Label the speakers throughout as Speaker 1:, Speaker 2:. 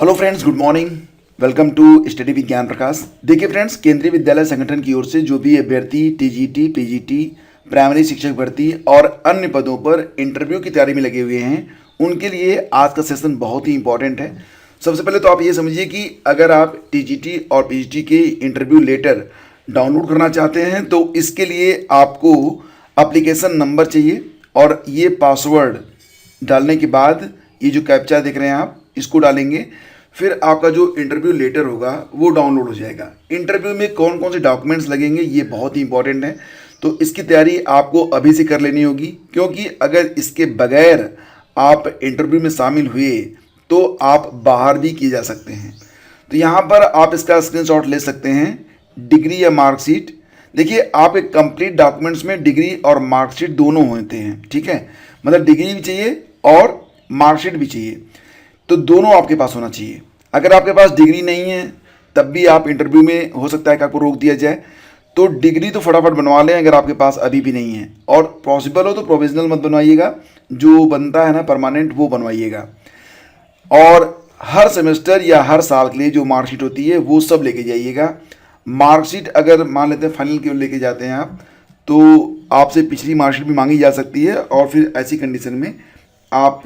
Speaker 1: Hello friends, good morning. Welcome to study with Gyan Prakash. देखिए friends, केंद्रीय विद्यालय संगठन की ओर से जो भी अभ्यर्थी टीजीटी, पीजीटी, प्राइमरी शिक्षक भर्ती और अन्य पदों पर इंटरव्यू की तैयारी में लगे हुए हैं, उनके लिए आज का सेशन बहुत ही इंपॉर्टेंट है। सबसे पहले तो आप ये समझिए कि अगर आप टीजीटी और पीजीटी के इंटरव्यू लेटर डाउनलोड करना चाहते हैं तो इसके लिए आपको एप्लीकेशन नंबर चाहिए और ये पासवर्ड डालने के बाद ये जो कैप्चा देख रहे हैं आप इसको डालेंगे, फिर आपका जो इंटरव्यू लेटर होगा वो डाउनलोड हो जाएगा। इंटरव्यू में कौन कौन से डॉक्यूमेंट्स लगेंगे ये बहुत ही इंपॉर्टेंट है, तो इसकी तैयारी आपको अभी से कर लेनी होगी, क्योंकि अगर इसके बगैर आप इंटरव्यू में शामिल हुए तो आप बाहर भी किए जा सकते हैं। तो यहाँ पर आप इसका स्क्रीनशॉट ले सकते हैं, डिग्री या मार्कशीट। देखिए, आप एक कंप्लीट डॉक्यूमेंट्स में डिग्री और मार्कशीट दोनों होते हैं, ठीक है। मतलब डिग्री भी चाहिए और मार्कशीट भी चाहिए, तो दोनों आपके पास होना चाहिए। अगर आपके पास डिग्री नहीं है तब भी आप इंटरव्यू में हो सकता है कि आपको रोक दिया जाए, तो डिग्री तो फटाफट बनवा लें अगर आपके पास अभी भी नहीं है, और पॉसिबल हो तो प्रोविजनल मत बनवाइएगा, जो बनता है ना परमानेंट वो बनवाइएगा। और हर सेमेस्टर या हर साल के लिए जो मार्कशीट होती है वो सब लेके जाइएगा। मार्कशीट अगर मान लेते हैं फाइनल की लेके जाते हैं आप, तो आपसे पिछली मार्कशीट भी मांगी जा सकती है और फिर ऐसी कंडीशन में आप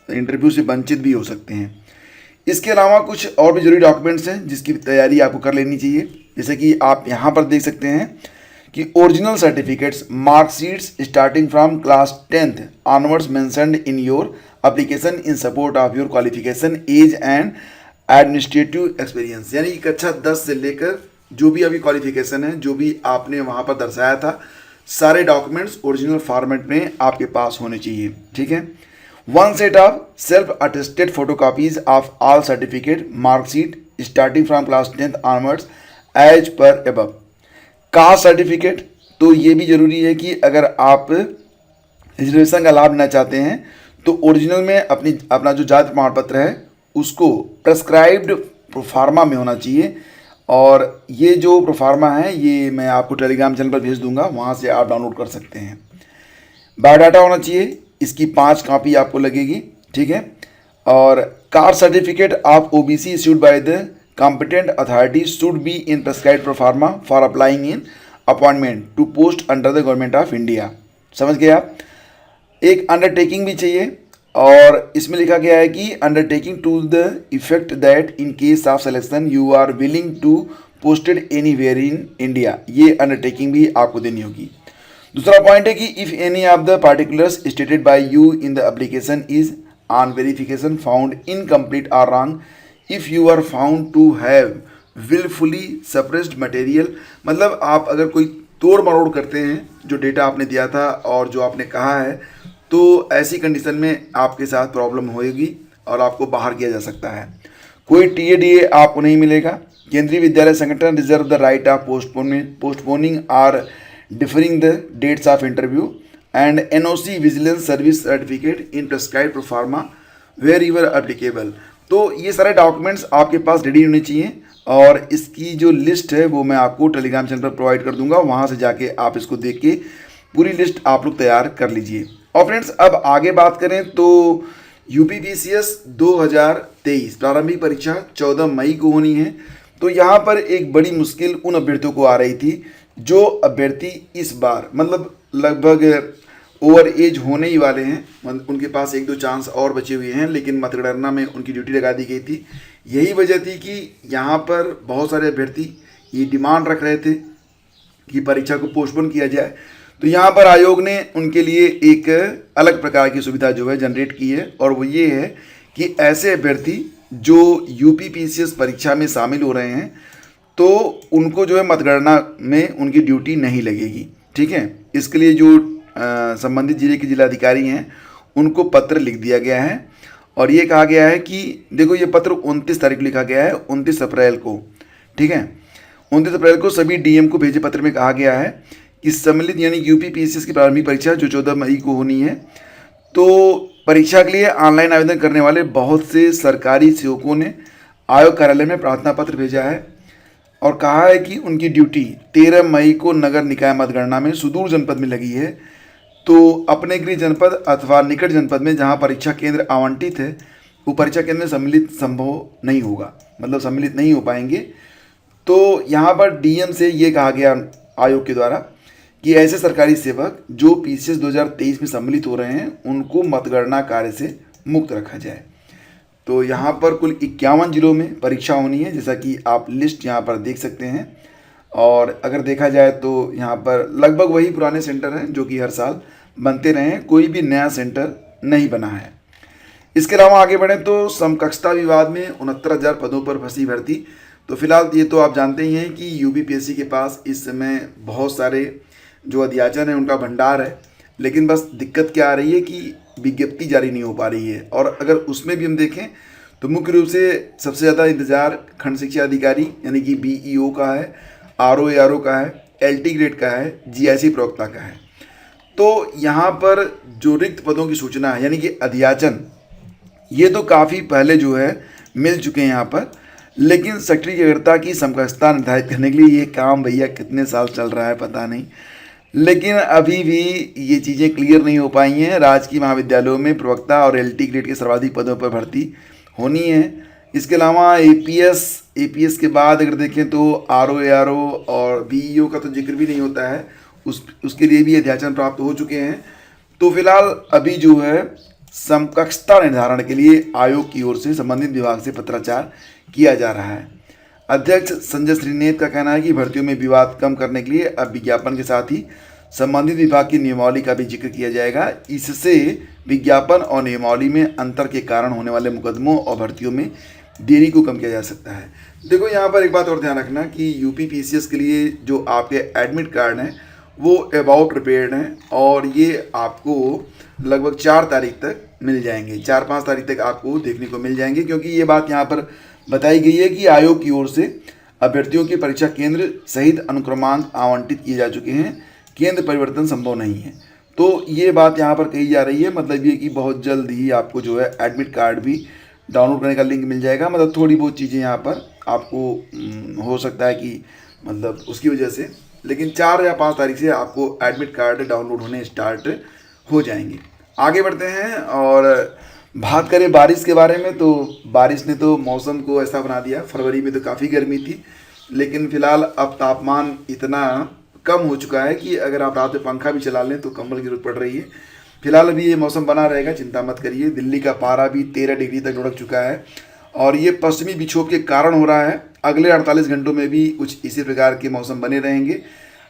Speaker 1: इंटरव्यू से वंचित भी हो सकते हैं। इसके अलावा कुछ और भी जरूरी डॉक्यूमेंट्स हैं जिसकी तैयारी आपको कर लेनी चाहिए, जैसे कि आप यहाँ पर देख सकते हैं कि original certificates, marksheets starting from class 10th onwards mentioned in your application in support of your qualification, as and administrative experience. यानी कि कक्षा 10 से लेकर जो भी अभी क्वालिफिकेशन है, जो भी आपने वहाँ पर दर्शाया था, सारे डॉक्यूमेंट्स ओरिजिनल फॉर्मेट में आपके पास होने चाहिए, ठीक है। One set of self-attested photocopies of all certificate, marksheet starting from class 10th onwards as per above। Caste certificate, तो ये भी जरूरी है कि अगर आप रिजर्वेशन का लाभ लेना चाहते हैं तो ओरिजिनल में अपना जो जाति प्रमाण पत्र है उसको प्रेस्क्राइब्ड प्रोफार्मा में होना चाहिए। और ये जो प्रोफार्मा है ये मैं आपको टेलीग्राम चैनल पर भेज दूंगा, वहाँ से आप डाउनलोड कर सकते हैं। बायोडाटा होना चाहिए, इसकी 5 कॉपी आपको लगेगी, ठीक है। और caste certificate of OBC issued by the competent authority should be in prescribed proforma for applying in appointment to post under the government of India. समझ गए आप। एक अंडरटेकिंग भी चाहिए और इसमें लिखा गया है कि undertaking to the effect that in case of selection you are willing to posted anywhere in India. ये अंडरटेकिंग भी आपको देनी होगी। दूसरा पॉइंट है कि if any of the particulars stated by you in the application is on verification found incomplete और wrong, if you are found to have wilfully suppressed material. मतलब आप अगर कोई तोड़ मरोड़ करते हैं जो डेटा आपने दिया था और जो आपने कहा है, तो ऐसी कंडीशन में आपके साथ प्रॉब्लम होएगी और आपको बाहर किया जा सकता है। कोई टीएडीए आपको नहीं मिलेगा। केंद्रीय विद्यालय संगठन reserve the right of postponing और differing the dates of interview and NOC vigilance service certificate in prescribed proforma wherever applicable। तो ये सारे डॉक्यूमेंट्स आपके पास रेडी होने चाहिए और इसकी जो लिस्ट है वो मैं आपको टेलीग्राम चैनल पर प्रोवाइड कर दूंगा, वहाँ से जाके आप इसको देख के पूरी लिस्ट आप लोग तैयार कर लीजिए। और फ्रेंड्स, अब आगे बात करें तो यूपीपीसीएस 2023 प्रारंभिक परीक्षा 14 मई को होनी है। तो यहाँ पर एक बड़ी मुश्किल उन अभ्यर्थियों को आ रही थी जो अभ्यर्थी इस बार मतलब लगभग ओवर एज होने ही वाले हैं, उनके पास 1-2 चांस और बचे हुए हैं, लेकिन मतगणना में उनकी ड्यूटी लगा दी गई थी। यही वजह थी कि यहाँ पर बहुत सारे अभ्यर्थी ये डिमांड रख रहे थे कि परीक्षा को पोस्टपोन किया जाए। तो यहाँ पर आयोग ने उनके लिए एक अलग प्रकार की सुविधा जो है जनरेट की है, और वो ये है कि ऐसे अभ्यर्थी जो यूपीपीसीएस परीक्षा में शामिल हो रहे हैं तो उनको जो है मतगणना में उनकी ड्यूटी नहीं लगेगी, ठीक है। इसके लिए जो संबंधित जिले के जिलाधिकारी हैं उनको पत्र लिख दिया गया है और ये कहा गया है कि देखो, ये पत्र 29 तारीख को लिखा गया है, 29 अप्रैल को, ठीक है। 29 अप्रैल को सभी डीएम को भेजे पत्र में कहा गया है कि सम्मिलित यानी यूपीपीसीएस की प्रारंभिक परीक्षा जो 14 मई को होनी है, तो परीक्षा के लिए ऑनलाइन आवेदन करने वाले बहुत से सरकारी सेवकों ने आयोग कार्यालय में प्रार्थना पत्र भेजा है और कहा है कि उनकी ड्यूटी 13 मई को नगर निकाय मतगणना में सुदूर जनपद में लगी है, तो अपने गृह जनपद अथवा निकट जनपद में जहां परीक्षा केंद्र आवंटित है वो परीक्षा केंद्र में सम्मिलित संभव नहीं होगा, मतलब सम्मिलित नहीं हो पाएंगे। तो यहाँ पर डीएम से ये कहा गया आयोग के द्वारा कि ऐसे सरकारी सेवक जो पीसीएस 2023 में सम्मिलित हो रहे हैं उनको मतगणना कार्य से मुक्त रखा जाए। तो यहाँ पर कुल 51 जिलों में परीक्षा होनी है, जैसा कि आप लिस्ट यहाँ पर देख सकते हैं। और अगर देखा जाए तो यहाँ पर लगभग वही पुराने सेंटर हैं जो कि हर साल बनते रहे हैं, कोई भी नया सेंटर नहीं बना है। इसके अलावा आगे बढ़ें तो समकक्षता विवाद में 69,000 पदों पर फंसी भर्ती। तो फिलहाल ये तो आप जानते ही हैं कि यूपीपीएससी के पास इस समय बहुत सारे जो अध्याचन है उनका भंडार है, लेकिन बस दिक्कत क्या आ रही है कि विज्ञप्ति जारी नहीं हो पा रही है। और अगर उसमें भी हम देखें तो मुख्य रूप से सबसे ज़्यादा इंतजार खंड शिक्षा अधिकारी यानी कि बीईओ का है, आरओ एआरओ का है, एलटी ग्रेड का है, जीआईसी प्रवक्ता का है। तो यहाँ पर जो रिक्त पदों की सूचना है यानी कि अध्याचन, ये तो काफ़ी पहले जो है मिल चुके हैं यहाँ पर, लेकिन सेक्रेटरी की अग्रता की समकक्षता निर्धारित करने के लिए ये काम भैया कितने साल चल रहा है पता नहीं, लेकिन अभी भी ये चीज़ें क्लियर नहीं हो पाई हैं। राजकीय महाविद्यालयों में प्रवक्ता और एलटी ग्रेड के सर्वाधिक पदों पर भर्ती होनी है। इसके अलावा एपीएस के बाद अगर देखें तो आरओ एआरओ और बीईओ का तो जिक्र भी नहीं होता है, उसके लिए भी अध्याचन प्राप्त हो चुके हैं। तो फिलहाल अभी जो है समकक्षता निर्धारण के लिए आयोग की ओर से संबंधित विभाग से पत्राचार किया जा रहा है। अध्यक्ष संजय श्रीनेत का कहना है कि भर्तियों में विवाद कम करने के लिए अब विज्ञापन के साथ ही संबंधित विभाग की नियमावली का भी जिक्र किया जाएगा। इससे विज्ञापन और नियमावली में अंतर के कारण होने वाले मुकदमों और भर्तियों में देरी को कम किया जा सकता है। देखो यहाँ पर एक बात और ध्यान रखना कि यूपीपीसीएस के लिए जो आपके एडमिट कार्ड हैं वो अबाउट प्रिपेयर्ड हैं और ये आपको लगभग 4 तारीख तक मिल जाएंगे, 4-5 तारीख तक आपको देखने को मिल जाएंगे, क्योंकि ये बात यहाँ पर बताई गई है कि आयोग की ओर से अभ्यर्थियों के परीक्षा केंद्र सहित अनुक्रमांक आवंटित किए जा चुके हैं, केंद्र परिवर्तन संभव नहीं है। तो ये बात यहाँ पर कही जा रही है, मतलब ये कि बहुत जल्द ही आपको जो है एडमिट कार्ड भी डाउनलोड करने का लिंक मिल जाएगा। मतलब थोड़ी बहुत चीज़ें यहाँ पर आपको हो सकता है कि मतलब उसकी वजह से, लेकिन 4 या 5 तारीख से आपको एडमिट कार्ड डाउनलोड होने स्टार्ट हो जाएंगे। आगे बढ़ते हैं और बात करें बारिश के बारे में, तो बारिश ने तो मौसम को ऐसा बना दिया। फरवरी में तो काफ़ी गर्मी थी, लेकिन फ़िलहाल अब तापमान इतना कम हो चुका है कि अगर आप रात में पंखा भी चला लें तो कंबल की जरूरत पड़ रही है। फिलहाल अभी ये मौसम बना रहेगा, चिंता मत करिए। दिल्ली का पारा भी 13 डिग्री तक लुढ़क चुका है और ये पश्चिमी विक्षोभ के कारण हो रहा है। अगले 48 घंटों में भी कुछ इसी प्रकार के मौसम बने रहेंगे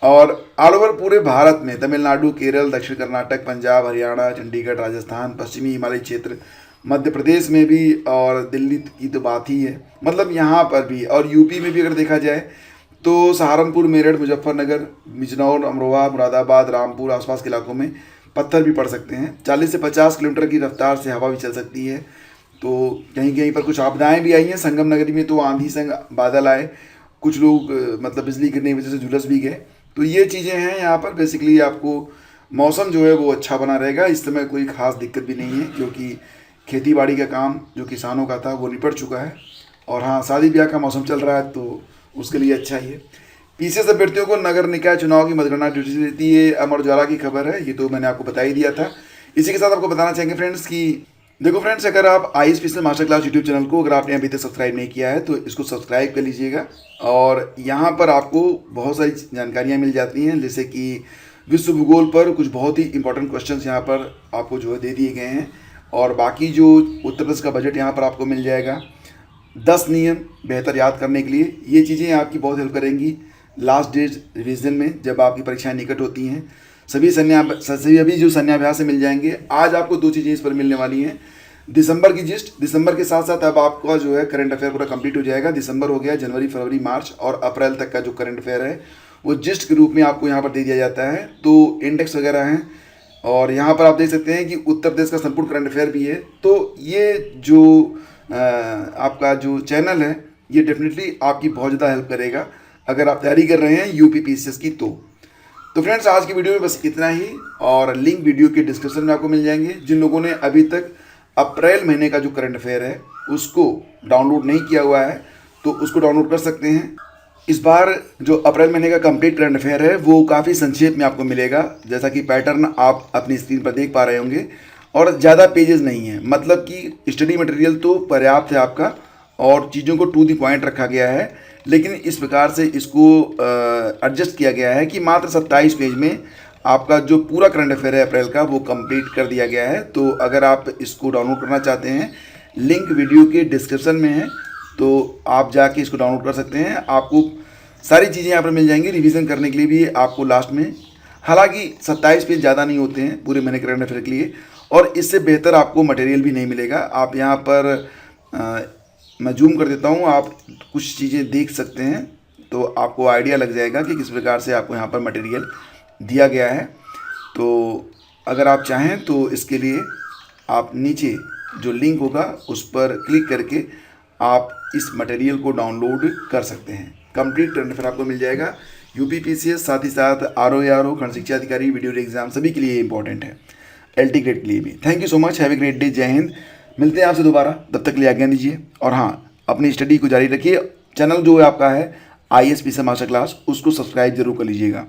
Speaker 1: और ऑल ओवर पूरे भारत में तमिलनाडु, केरल, दक्षिण कर्नाटक, पंजाब, हरियाणा, चंडीगढ़, राजस्थान, पश्चिमी हिमालय क्षेत्र, मध्य प्रदेश में भी और दिल्ली की तो बात ही है, मतलब यहाँ पर भी। और यूपी में भी अगर देखा जाए तो सहारनपुर, मेरठ, मुजफ्फरनगर, बिजनौर, अमरोहा, मुरादाबाद, रामपुर आसपास के इलाकों में पत्थर भी पड़ सकते हैं। 40 से 50 किलोमीटर की रफ्तार से हवा भी चल सकती है। तो कहीं कहीं पर कुछ आपदाएं भी आई हैं। संगम नगरी में तो आंधी संग बादल आए, कुछ लोग मतलब बिजली गिरने की वजह से झुलस भी गए। तो ये चीज़ें हैं यहाँ पर। बेसिकली आपको मौसम जो है वो अच्छा बना रहेगा। इस समय कोई ख़ास दिक्कत भी नहीं है, क्योंकि खेती बाड़ी का काम जो किसानों का था वो निपट चुका है। और हाँ, शादी ब्याह का मौसम चल रहा है तो उसके लिए अच्छा ही है। पीसीएस अभ्यर्थियों को नगर निकाय चुनाव की मतगणना ड्यूटी देती है, अमर उजाला की खबर है। ये तो मैंने आपको बता ही दिया था। इसी के साथ आपको बताना चाहेंगे फ्रेंड्स कि देखो फ्रेंड्स, अगर आप I special master class YouTube channel को अगर आपने अभी तक सब्सक्राइब नहीं किया है तो इसको सब्सक्राइब कर लीजिएगा। और यहाँ पर आपको बहुत सारी जानकारियाँ मिल जाती हैं, जैसे कि विश्व भूगोल पर कुछ बहुत ही इंपॉर्टेंट क्वेश्चंस यहाँ पर आपको जो है दे दिए गए हैं। और बाकी जो उत्तर प्रदेश का बजट यहाँ पर आपको मिल जाएगा। 10 नियम बेहतर याद करने के लिए, ये चीज़ें आपकी बहुत हेल्प करेंगी लास्ट डेज रिवीजन में जब आपकी परीक्षाएं निकट होती हैं। सभी अभी जो संन्याभ्यास से मिल जाएंगे। आज आपको 2 चीज़ें इस पर मिलने वाली हैं। दिसंबर की जिस्ट, दिसंबर के साथ साथ अब आपका जो है करंट अफेयर पूरा कंप्लीट हो जाएगा। दिसंबर हो गया, जनवरी, फरवरी, मार्च और अप्रैल तक का जो करंट अफेयर है वो जिस्ट के रूप में आपको यहाँ पर दे दिया जाता है। तो इंडेक्स वगैरह हैं और यहाँ पर आप देख सकते हैं कि उत्तर प्रदेश का संपूर्ण करंट अफेयर भी है। तो ये जो आपका जो चैनल है ये डेफिनेटली आपकी बहुत ज़्यादा हेल्प करेगा अगर आप तैयारी कर रहे हैं यूपीपीसीएस की। तो फ्रेंड्स, आज की वीडियो में बस इतना ही और लिंक वीडियो के डिस्क्रिप्शन में आपको मिल जाएंगे। जिन लोगों ने अभी तक अप्रैल महीने का जो करंट अफेयर है उसको डाउनलोड नहीं किया हुआ है तो उसको डाउनलोड कर सकते हैं। इस बार जो अप्रैल महीने का कंप्लीट करंट अफेयर है वो काफ़ी संक्षेप में आपको मिलेगा, जैसा कि पैटर्न आप अपनी स्क्रीन पर देख पा रहे होंगे। और ज़्यादा पेजेस नहीं हैं, मतलब कि स्टडी मटेरियल तो पर्याप्त है आपका और चीज़ों को टू द पॉइंट रखा गया है, लेकिन इस प्रकार से इसको एडजस्ट किया गया है कि मात्र 27 पेज में आपका जो पूरा करंट अफेयर है अप्रैल का वो कंप्लीट कर दिया गया है। तो अगर आप इसको डाउनलोड करना चाहते हैं, लिंक वीडियो के डिस्क्रिप्शन में है, तो आप जाके इसको डाउनलोड कर सकते हैं। आपको सारी चीज़ें यहाँ पर मिल जाएंगी, रिवीजन करने के लिए भी आपको लास्ट में। हालांकि 27 पेज ज़्यादा नहीं होते हैं पूरे महीने करंट अफेयर के लिए, और इससे बेहतर आपको मटेरियल भी नहीं मिलेगा। आप यहाँ पर मैं जूम कर देता हूँ, आप कुछ चीज़ें देख सकते हैं तो आपको आइडिया लग जाएगा कि किस प्रकार से आपको यहाँ पर मटेरियल दिया गया है। तो अगर आप चाहें तो इसके लिए आप नीचे जो लिंक होगा उस पर क्लिक करके आप इस मटेरियल को डाउनलोड कर सकते हैं। कंप्लीट करंट अफेयर आपको मिल जाएगा। यूपीपीसीएस, साथ ही साथ आरओ खंड शिक्षा अधिकारी, वीडियो एग्जाम सभी के लिए इंपॉर्टेंट है, एलटी ग्रेड के लिए भी। Thank you so much, have a great day, जय हिंद। मिलते हैं आपसे दोबारा, तब तक के लिए आज्ञा दीजिए। और हाँ, अपनी स्टडी को जारी रखिए। चैनल जो है आपका है ISP मास्टर क्लास, उसको सब्सक्राइब जरूर कर लीजिएगा।